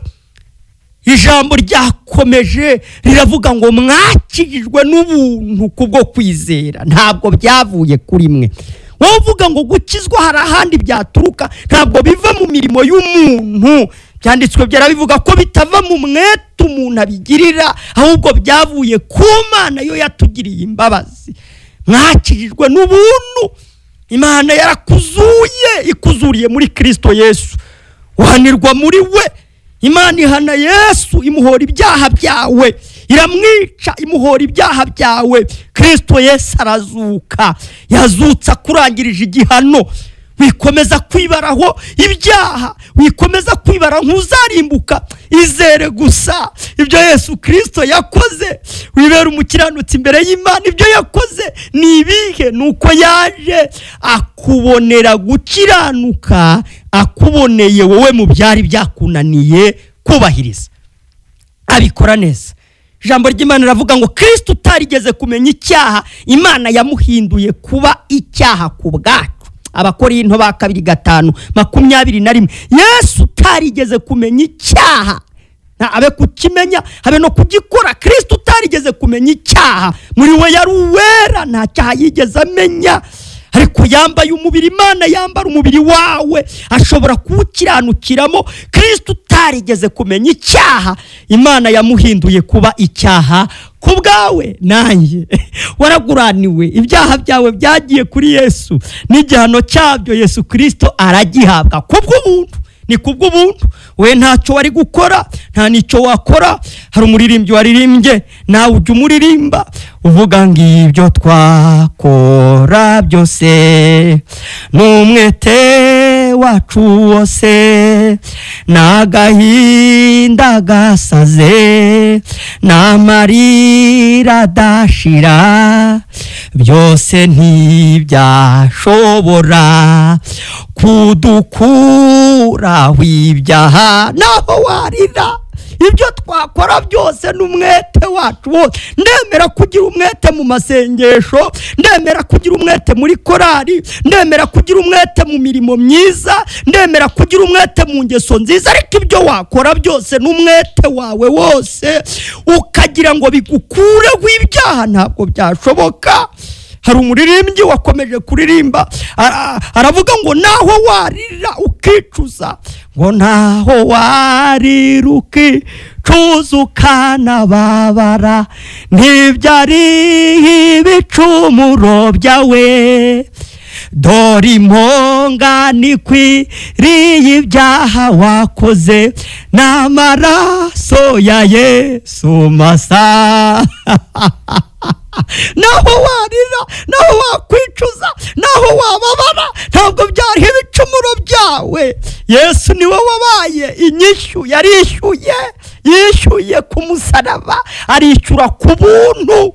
Ijambo ryakomeje riravuga ngo mwakijijwe n'ubuntu kubwo kwizera, ntabwo byavuye kuri mwe. Wowe uvuga ngo gukizwa hari ahandi byaturuka, ntabwo biva mu mirimo y'umuntu. Byanditswe byarabivuga ko bitava mu mwete umuntu abigirira, ahubwo byavuye ku Mana yo yatugiriye imbabazi. Mwakijijwe n'ubuntu, Imana yarakuzuye, ikuzuriye muri Kristo Yesu, uhanirwa muri we. Imana ihana Yesu, imuhora ibyaha byawe, iramwica, imuhora ibyaha byawe. Kristo Yesu arazuka, yazutse akurangirije igihano. Wikomeza kwibaraho ibyaha, wikomeza kwibara nk'uzarimbuka. Izere gusa ibyo Yesu Kristo yakoze, wibera umukiranutsi imbere y'Imana. Ibyo yakoze ni ibihe? Nuko yaje akubonera gukiranuka, akuboneye wowe mu byari byakunaniye kubahiriza, abikora neza. Ijambo ry'Imana ravuga ngo Kristo utarigeze kumenya icyaha, Imana yamuhinduye kuba icyaha ku bwacu. Abakorinto ba 2:21. Yesu utarigeze kumenya icyaha, abe kukimenya, habe no kugikora. Kristo utarigeze kumenya icyaha, muri we yari uwera, nta cyaha yigeze amenya. Ariko yambaye umubiri, Imana yambara umubiri wawe, ashobora kuwukiranukiramo. Kristo utarigeze kumenya icyaha, Imana yamuhinduye kuba icyaha ku bwawe nanjye. Waraguraniwe, ibyaha byawe byagiye kuri Yesu, n'igihano cyabyo Yesu Kristo aragihabwa kubw'ubuntu. Ni kubw'ubuntu, we ntacyo wari gukora, nta nicyo wakora. Hari umuririmbyi waririmbye, nawe ujya umuririmba uvuga ngo ibyo twakora byose n'umwete wacu wose n'agahinda gasaze n'amarira adashira byose ntibyashobora kudukuraho ibyaha. naho warira ibyo twakora byose n'umwete wacu wose, ndemera kugira umwete mu masengesho, ndemera kugira umwete muri korari, ndemera kugira umwete mu mirimo myiza, ndemera kugira umwete mu ngeso nziza, ariko ibyo wakora byose n'umwete wawe wose ukagira ngo bigukureho ibyaha ntabwo byashoboka. hari umuririmbyi wakomeje kuririmba aravuga ngo naho warira ukicuza, ngo naho warira ukicuza ukanababara, ntibyari ibicumuro byawe, dore impongano ikwiriye ibyaha wakoze n'amaraso ya Yesu masa. naho warira, naho wakwicuza, naho wababara, ntabwo byari ibicumuro byawe. Yesu niwe wabaye inyishyu, yishyuye ku musaraba, arishyura ku buntu,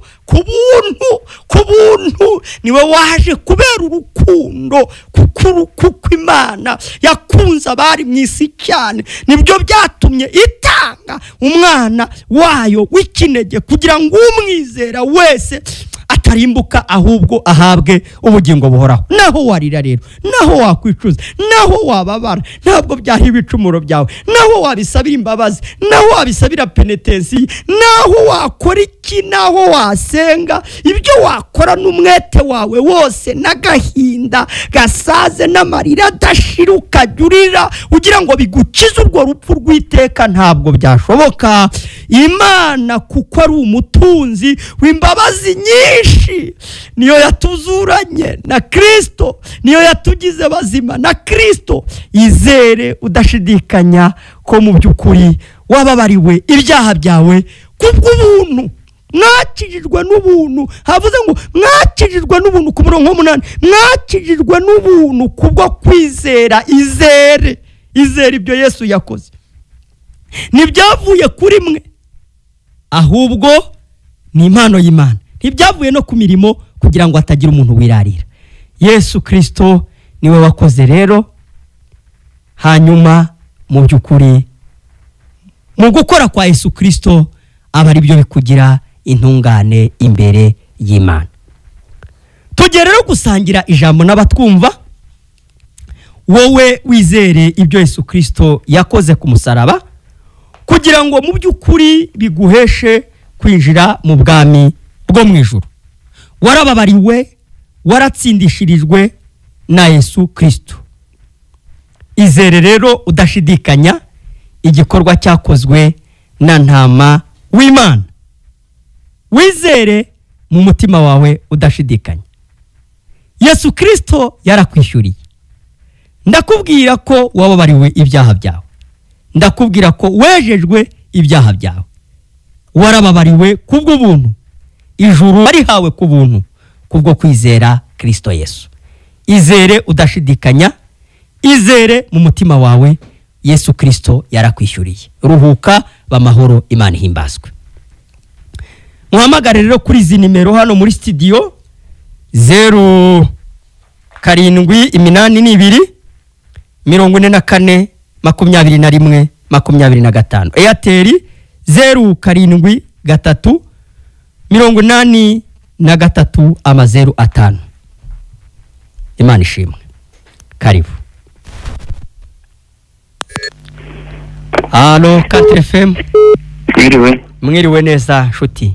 niwe waje kubera urukundo, kuko Imana yakunze abari mu isi cyane, nibyo byatumye itanga umwana wayo w'ikinege kugira ngo umwizera wese atarimbuka ahubwo ahabwe ubugingo buhoraho. naho warira rero, naho wakwicuza, naho wababara, ntabwo byari ibicumuro byawe, naho wabisabira imbabazi, naho wabisabira penetensiyo, naho wakora iki, naho wasenga, ibyo wakora n'umwete wawe wose n'agahinda gasaze n'amarira adashira ukajya urira ugira ngo bigukize urwo rupfu rw'iteka, ntabwo byashoboka. Imana kuko ari umutunzi w'imbabazi nyinshi, niyo yatuzuranye na Kristo, niyo yatugize bazima na Kristo. Izere udashidikanya ko mu by'ukuri wababariwe ibyaha byawe kubw'ubuntu, mwakijijwe n'ubuntu. havuze ngo mwakijijwe n'ubuntu ku murongo w'umunani, mwakijijwe n'ubuntu kubwo kwizera. izere ibyo Yesu yakoze, ntibyavuye kuri mwe ahubwo ni impano y'Imana, ntibyavuye no ku mirimo kugira ngo hatagira umuntu wirarira. Yesu Kristo niwe wakoze rero, hanyuma mu by'ukuri mu gukora kwa Yesu Kristo aba ari byo bikugira intungane imbere y'Imana. Tugere rero gusangira ijambo n'abatwumva, wowe wizere ibyo Yesu Kristo yakoze ku musaraba kugira ngo mu by'ukuri biguheshe kwinjira mu bwami bwo mu ijuru. Warababariwe, waratsindishirijwe na Yesu Kristo. Izere rero udashidikanya igikorwa cyakozwe na ntama w'Imana. Wizere mu mutima wawe udashidikanya. Yesu Kristo yarakwishyuriye. Ndakubwira ko wababariwe ibyaha byawe, ndakubwira ko wejejwe ibyaha byawe, warababariwe kubw'ubuntu, ijuru warihawe ku buntu kubwo kwizera Kristo Yesu. Izere udashidikanya, izere mu mutima wawe, Yesu Kristo yarakwishyuriye. Ruhuka bamahoro, Imana ihimbazwe. Muhamagare rero kuri izi nimero hano muri studio 0782442125, Airtel 07838305. Imana ishimwe. Karibu. Halo, 4FM. Mwiriwe neza nshuti.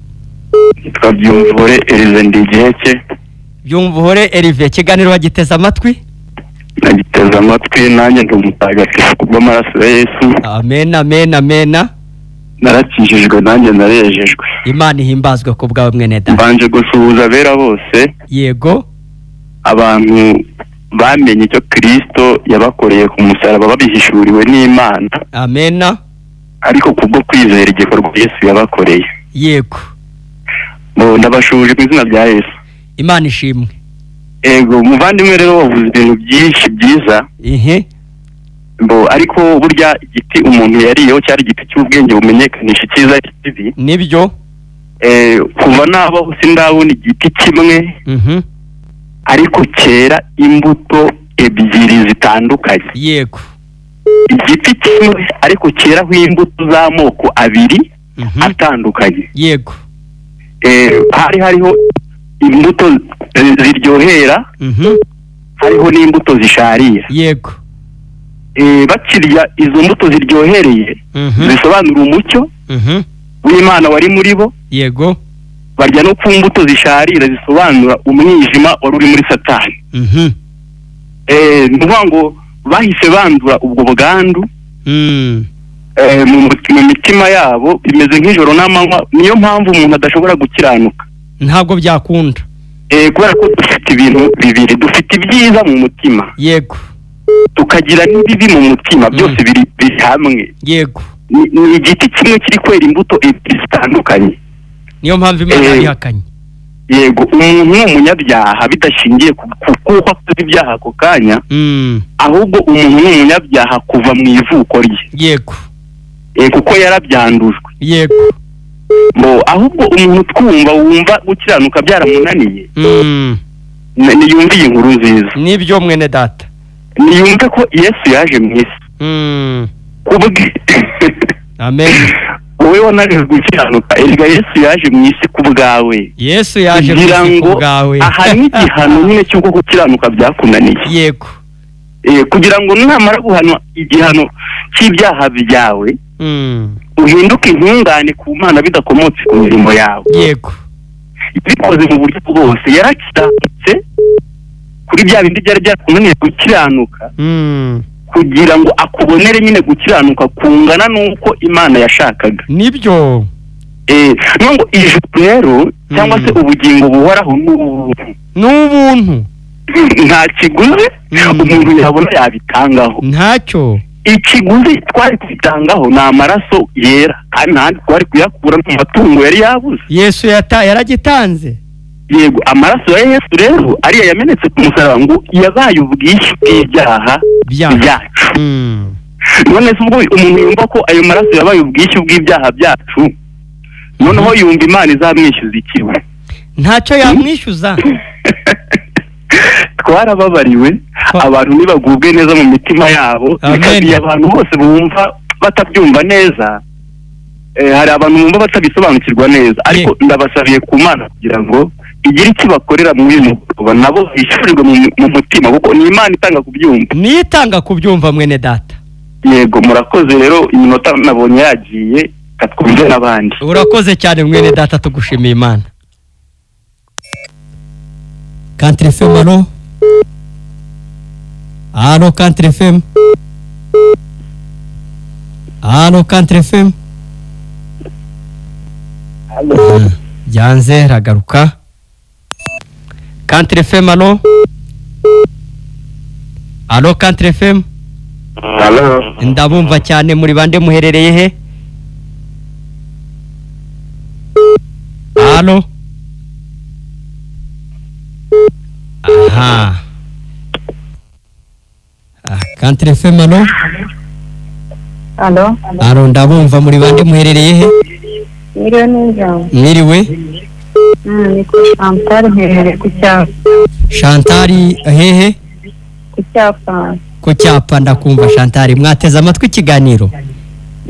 Byumvuhore Elive Ndigiheke. Byumvuhore Elive, kiganiro wagiteza amatwi? Nagiteza amatwi, nanjye ndi umutagatifu kubw'amaraso ya Yesu. Amen. Narakijijwe, nanjye narejejwe. Imana ihimbazwe ku bwawe mwene data. Mbanje gusuhuza abera bose. Yego. Abantu bamenye icyo Kristo yabakoreye ku musaraba babihishuriwe n'Imana. Amen. Ariko kubwo kwizera igikorwa Yesu yabakoreye. Yego. Ndabashuje mu izina rya Yesu. Imana ishimwe. Ego muvandimwe rero wavuze ibintu byinshi byiza. ariko burya igiti umuntu yariyeho cyari igiti cy'ubwenge bumenyekanisha icyiza n'ikibi. nibyo kuva nabaho sindabona igiti kimwe ariko cyera imbuto ebyiri zitandukanye. yego igiti kimwe ariko cyeraho imbuto z'amoko abiri atandukanye. yego hariho imbuto ziryohera, hariho n'imbuto zisharira. yego bakirya izo mbuto ziryohereye zisobanura umucyo w'Imana wari muri bo. yego barya no ku mbuto zisharira zisobanura umwijima wari uri muri Satani. Ni ukuvuga ngo bahise bandura ubwo bwandu mu mitima yabo, bimeze nk'ijoro n'amanywa. Niyo mpamvu umuntu adashobora gukiranuka, ntabwo byakunda, kubera ko dufite ibintu bibiri, dufite ibyiza mu mutima, yego, tukagira n'ibibi mu mutima, byose biri hamwe. yego, ni igiti kimwe kiri kwera imbuto ebyiri zitandukanye. niyo mpamvu Imana yabihakanye. yego, umuntu ni umunyabyaha bidashingiye kuko akoze ibyaha ako kanya, ahubwo umuntu ni umunyabyaha kuva mu ivuko rye. yego, kuko yarabyandujwe. yego, ahubwo umuntu twumva wumva gukiranuka byaramunaniye, niyumve iyi nkuru nziza. nibyo mwene data, niyumve ko Yesu yaje mu isi kubwe. amen. wowe wanaje gukiranuka, erega Yesu yaje mu isi ku bwawe. Yesu yaje mu isi ku bwawe, aha ni igihano nyine cy'uko gukiranuka byakunaniye. yego, kugira ngo namara guhanwa igihano cy'ibyaha byawe, uhinduke intungane ku Mana bidakomotse ku mirimo yawe. yego, bikoze mu buryo bwose. yarakiranutse kuri bya bindi byari byakunaniye gukiranuka, kugira ngo akubonere nyine gukiranuka kungana n'uko Imana yashakaga. nibyo. ngo ijuru rero cyangwa se ubugingo buhoraho n'ubuntu, nta kiguzi umuntu yabona yabitangaho. ntacyo. ikiguzi twari kubitangaho ni amaraso yera, kandi ntandi twari kuyakura mu matungo yari yabuze. Yesu yaragitanze. yego, amaraso ya Yesu rero ariya yamenetse ku musaraba ngo yabaye ubwishyu bw'ibyaha byacu. none se ubwo umuntu yumva ko ayo maraso yabaye ubwishyu bw'ibyaha byacu, noneho yumva Imana izamwishyuza ikiwe? ntacyo yamwishyuza. twarababariwe, abantu nibagubwe neza mu mitima yabo. kandi abantu bose bumva batabyumva neza, hari abantu bumva batabisobanukirwa neza, ariko ndabasabiye ku Mana kugira ngo igire icyo bakorera mu mugoroba, nabo bishyurirwe mu mutima, kuko ni Imana itanga kubyumva. niyo itanga kubyumva mwene data. yego, murakoze rero, iminota nabonye yagiye, katwumve n'abandi. urakoze cyane mwene data, tugushimiye Imana. Country FM, alo Country FM, alo Country FM. byanze ragaruka. Country FM, alo Country FM. ndabumva cyane, muri bande muherereye he? alo. aha, Country FM, alo, ndabumva, muri bande muherereye he? Mwiriwe neza. Mwiriwe. Niko Chantal herere ku cyapa. Chantal hehe? Ku cyapa. Ku cyapa, ndakumva Chantal. mwateze amatwi ikiganiro?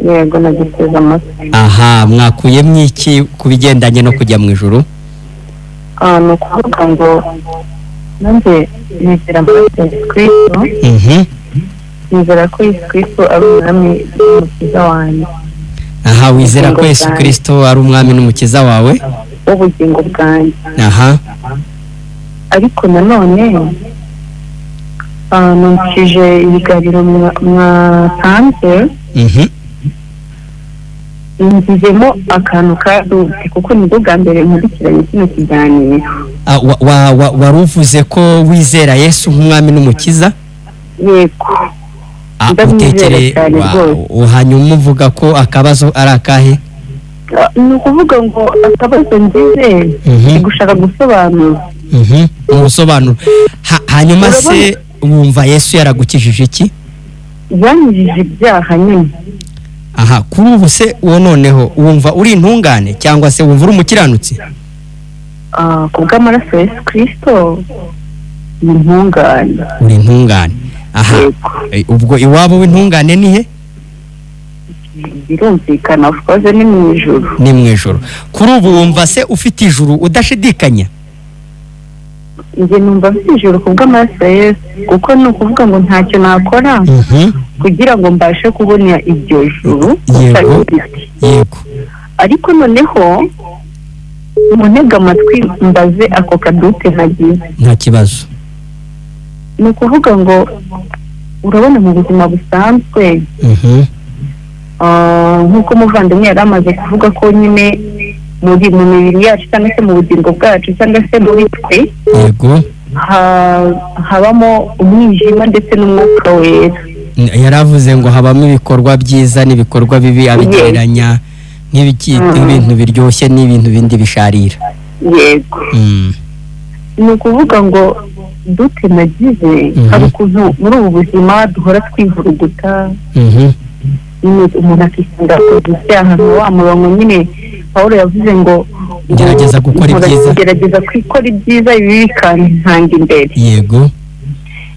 Yego, nagiteze amatwi. aha, mwakuyemo iki ku bigendanye no kujya mu ijuru? ni ukuvuga ngo nanjye nizera muri Yesu Kristo. nizera ko Yesu Kristo ari umwami n'umukiza wanjye. aha, wizera ko Yesu Kristo ari umwami n'umukiza wawe w'ubugingo bwanjye. aha, ariko nanone nukije ibiganiro mwatanze, nzizemo akantu kadutse, kuko ni bwo bwa mbere nkurikiranye kino kiganiro. wari uvuze ko wizera Yesu nk'umwami n'umukiza? yego, utekere hanyuma uvuga ko akabazo ari akahe? ni ukuvuga ngo akabazo ngize gushaka gusobanura. ubusobanuro. hanyuma se wumva Yesu yaragukijije iki? yanyujije ibyaha nyine. aha kuri ubu se uwo noneho wumva uri intungane cyangwa se wumva uri umukiranutsi? Ku bw'amaraso ya Yesu Kristo ni intungane. uri intungane. aha ubwo iwabo w'intungane ni he? Birumvikana, of course ni mu ijuru. ni mu ijuru. kuri ubu wumva se ufite ijuru udashidikanya? njye numva mfite ijuru ku bw'amaraso ya Yesu, kuko ni ukuvuga ngo ntacyo nakora kugira ngo mbashe kubona iryo juru. yego. ariko noneho umunega amatwi mbaze ako kadute nagize. nta kibazo. ni ukuvuga ngo urabona mu buzima busanzwe nk'uko umuvandimwe yari amaze kuvuga ko nyine mu mibiri yacu cyangwa se mu bugingo bwacu cyangwa se muri twe yego habamo umwijima ndetse n'umwuka wera. yaravuze ngo habamo ibikorwa byiza n'ibikorwa bibi, abigereranya nk'ibintu biryoshye n'ibintu bindi bisharira. yego. ni ukuvuga ngo dute nagize hari ukuntu muri ubu buzima duhora twivuruguta, umuntu akisanga akoze icyaha nka wa murongo nyine Pawulo yavuze ngo gerageza gukora ibyiza, gerageza kwikora ibyiza, ibi bikantanga imbere. yego.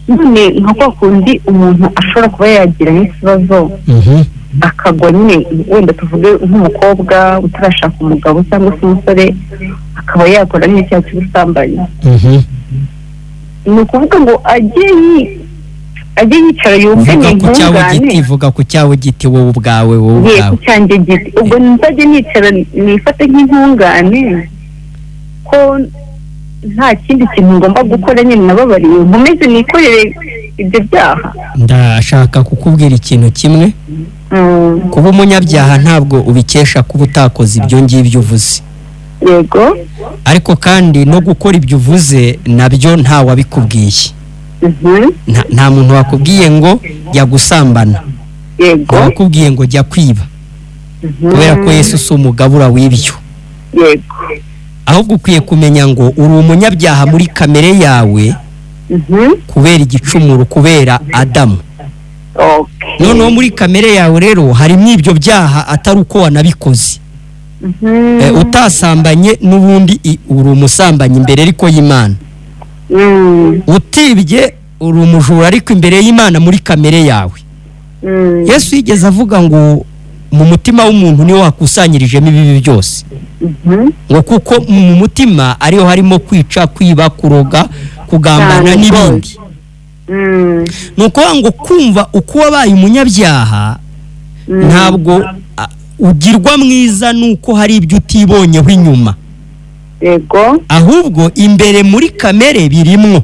none nka kwa kundi umuntu ashobora kuba yagira nk'ikibazo akagwa nyine, wenda tuvuge nk'umukobwa utarashaka umugabo cyangwa se umusore akaba yakora n'icyaha cy'ubusambanyi. ni ukuvuga ngo ajye yicara yumve intungane. Vuga ku cyawe giti wowe ubwawe ku cyanjye giti. ubwo nzajye nicara nifate nk'intungane ko nta kindi kintu ngomba gukora, nyine nababariye nkomeze nikorere ibyo byaha. ndashaka kukubwira ikintu kimwe. kuba umunyabyaha ntabwo ubikesha kuba utakoze ibyo ngibyo uvuze. yego. ariko kandi no gukora ibyo uvuze nabyo nta wabikubwiye. nta muntu wakubwiye ngo jya gusambana. yego. wakubwiye ngo jya kwiba. kubera ko Yesu si umugabura w'ibyo. yego. ahubwo ukwiye kumenya ngo uri umunyabyaha muri kamere yawe kubera igicumuro, kubera Adamu. noneho muri kamere yawe rero harimo ibyo byaha atari uko wanabikoze. utasambanye n'ubundi uri umusambanyi imbere ariko y'Imana. utibye uri umujura ariko imbere y'Imana muri kamere yawe. Yesu yigeze avuga ngo mu mutima w'umuntu niwo wakusanyirijemo ibibi byose. ngo kuko mu mutima ariho harimo kwica, kwiba, kuroga, kugambana n'ibindi. nuko ngo kumva uko wabaye umunyabyaha ntabwo ugirwa mwiza nuko hari ibyo utibonyeho inyuma. yego. ahubwo imbere muri kamere birimwo.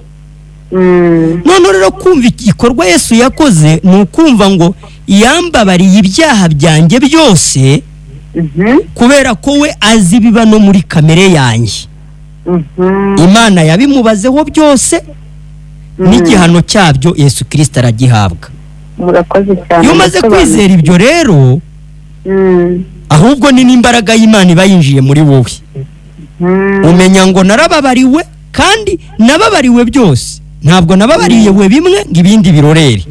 none rero kumva igikorwa Yesu yakoze ni ukumva ngo yambabariye ibyaha byanjye byose kubera ko we azi biba no muri kamere yanjye. Imana yabimubazeho byose n'igihano cyabyo Yesu Kristo aragihabwa. murakoze cyane. iyo umaze kwizera ibyo rero ahubwo ni n'imbaraga y'Imana iba yinjiye muri wowe. umenya ngo narababariwe kandi nababariwe byose. ntabwo nababariye we bimwe ngo ibindi birorere.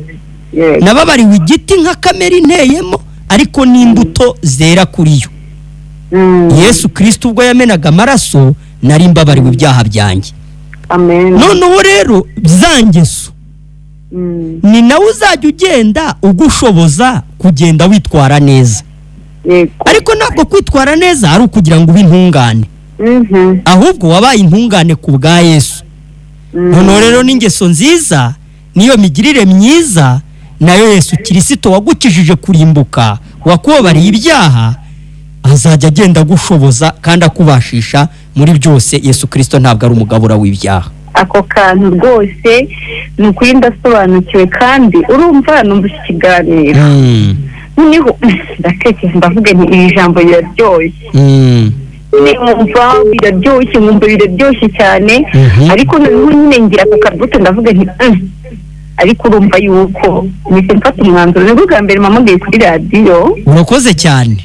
nababariwe igiti nka kamere inteyemo ariko n'imbuto zera kuri yo. Yesu Kristo ubwo yamenaga amaraso nari mbabariwe ibyaha byanjye. amen. noneho rero byangeso ni nawe uzajya ugenda ugushoboza kugenda witwara neza. ariko ntabwo kwitwara neza ari ukugira ngo ube intungane, ahubwo wabaye intungane ku bwa Yesu. noneho rero n'ingeso nziza niyo migirire myiza nayo Yesu Kristo wagukijije kurimbuka, wakubabariye ibyaha, azajya agenda agushoboza kandi akubashisha muri byose. Yesu Kristo ntabwo ari umugabura w'ibyaha. ako kantu rwose ni ukuri ndasobanukiwe kandi urumva numva ikiganiro. noneho ndatekereza ndavuga nti iri jambo riraryoshye. numva biraryoshye, nkumva biraryoshye cyane. ariko noneho nyine ngira ako kabuto ndavuga nti ariko urumva yuko mise mfata umwanzuro. nibwo bwa mbere mpamagaye kuri radiyo. urakoze cyane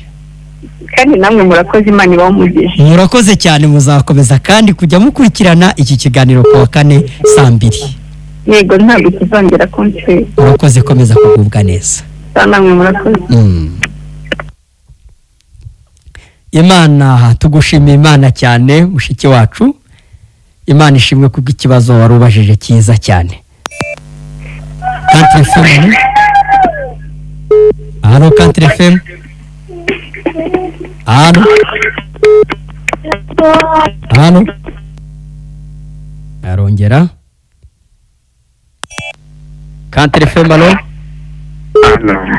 kandi namwe murakoze, Imana ibamugisha. murakoze cyane. muzakomeza kandi kujya mukurikirana iki kiganiro ku wa kane saa 2. yego ntabwo kizongera kuncika. urakoze, komeza kugubwa neza. namwe murakoze. Imana tugushimiye Imana cyane mushiki wacu. Imana ishimwe kubw'ikibazo wari ubajije cyiza cyane. Country FM. Halo Country FM. Halo. Arongera. Country FM halo.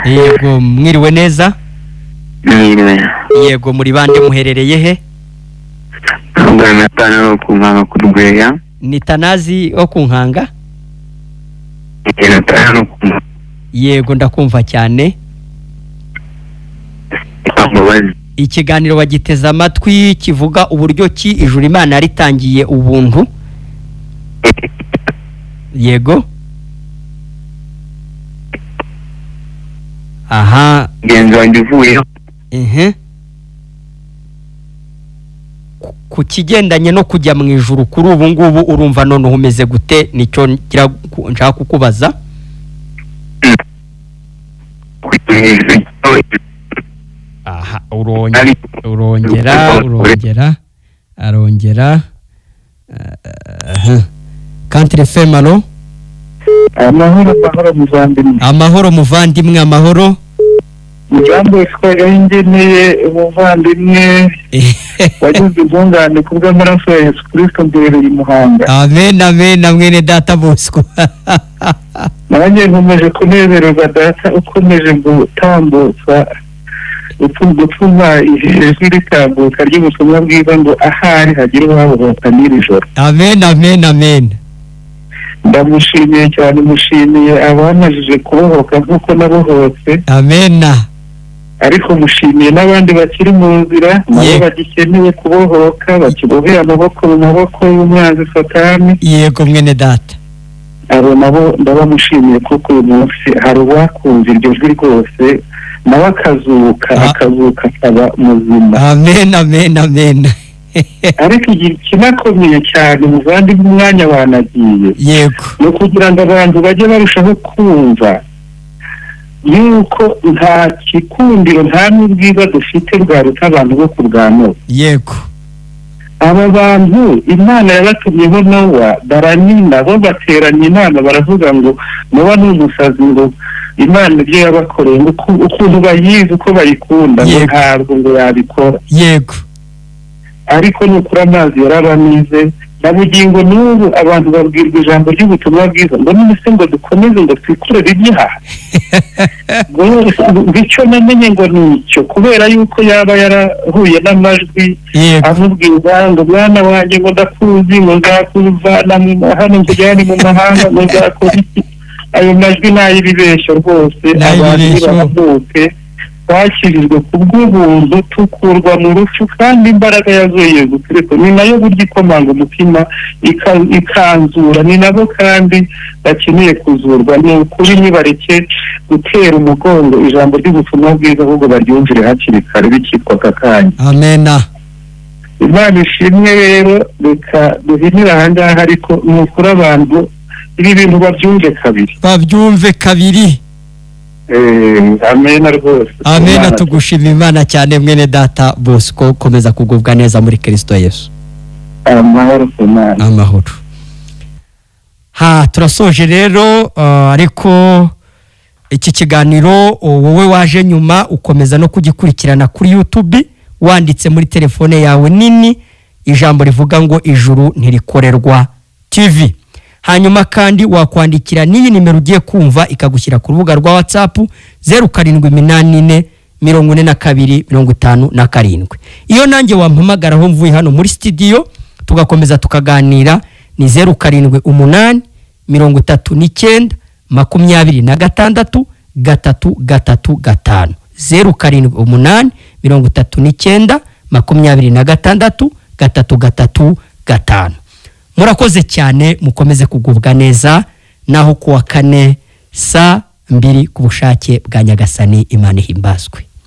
Yego mwiriwe neza. Yego muri bande muherereye he? Ugana tano kunkanga kurweya. Ni Tanazi o kunkanga? Tano. Yego ndakumva cyane. Ikiganiro wagiteza amatwi kivuga uburyo ki ijuru Imana ritangiye ubuntu. Yego. Aha. Genzo ndivuye. Ku kigendanye no kujya mu ijuru kuri ubu ngubu urumva none umeze gute? Nicyo nshaka kukubaza. Aha, arongera. Country FM halo. Amahoro muvandimwe, amahoro. Mujambo twageneye umuvandimwe wagize ubungane kubw'amaraso ya Yesu Kristo mbere y'Umuhanga. Amen mwene data Bosco. Nanjye nkomeje kunezerwa data ukomeje gutambutsa utuma ijwi ritambuka ry'ubutumwa bwiza ngo ahari hagira uwabohoka n'iri joro. Amen. Ndamushimiye cyane, mushimiye abamajije kubohoka nk'uko nabohotse. Amen. Ariko mushimiye n'abandi bakiri mu nzira nabo bagikeneye kubohoka, bakiboheye amaboko mu maboko y'umwanzi Satani. Yego mwene data. Abo nabo ndabamushimiye kuko uyu munsi hari uwakumva iryo jwi rwose nawe akazuka akaba muzima. Amen. Ariko kinakomeye cyane muvandimwe umwanya wanagiye. Yego. No kugira ngo abantu bajye barushaho kumva yuko nta kikundiro nta n'ubwiza dufite bwaruta abantu bo kurwano. Yego. Aba bantu Imana yabatumyeho Nowa baranina bo bateranye inama baravuga ngo Nowa ni umusazi ngo Imana ibyo yabakoreye ukuntu bayizi uko bayikunda ntabwo ngo yabikora. Yego. Ariko nukuri amazi yarabamize nabugingo n'ubu abantu babwirwa ijambo ry'ubutumwa bwiza ngo nise ngo dukomeze ngo twikorere ibyaha. Bityo namenye ngo nicyo kubera yuko yaba yarahuye n'amajwi amubwira ngo mwana wanjye ngo ndakuzi ngo nzakuvana hano nkujyane mu mahanga ngo nzakora iki. Ayo majwi n'ay'ibibeshyo rwose abantu baravuke twakirijwe kubw'ubuntu tukurwa mu rupfu kandi imbaraga yazuye Yesu Kristo ni nayo burya ikomanga umutima ikanzura, ni nabo kandi bakeneye kuzurwa. Ni ukuri nibareke gutera umugongo ijambo ry'ubutumwa bwiza ahubwo baryumvire hakiri kare bikitwa kakanya. Amen. Imana ishimwe rero reka duhinira ahangaha ariko ni ukuri abantu ibi bintu babyumve kabiri. Amen rwose. Amen. Tugushima Imana cyane mwene data Bosco, komeza kugubwa neza muri Kristo Yesu. Amahoro. Turasoje rero ariko iki kiganiro wowe waje nyuma ukomeza no kugikurikirana kuri YouTube wanditse muri telefone yawe nini ijambo rivuga ngo ijuru ntirikorerwa TV. Hanyuma kandi wakwandikira n'iyi nimero ugiye kumva ikagushyira ku rubuga rwa WhatsApp 07844257. Iyo nanjye wampamagara aho mvuye hano muri studio tugakomeza tukaganira ni 07883926 335 07883926 335. Murakoze cyane, mukomeze kugubwa neza naho kuwa kane saa 2 ku bushake bwa Nyagasani. Imana ihimbazwe.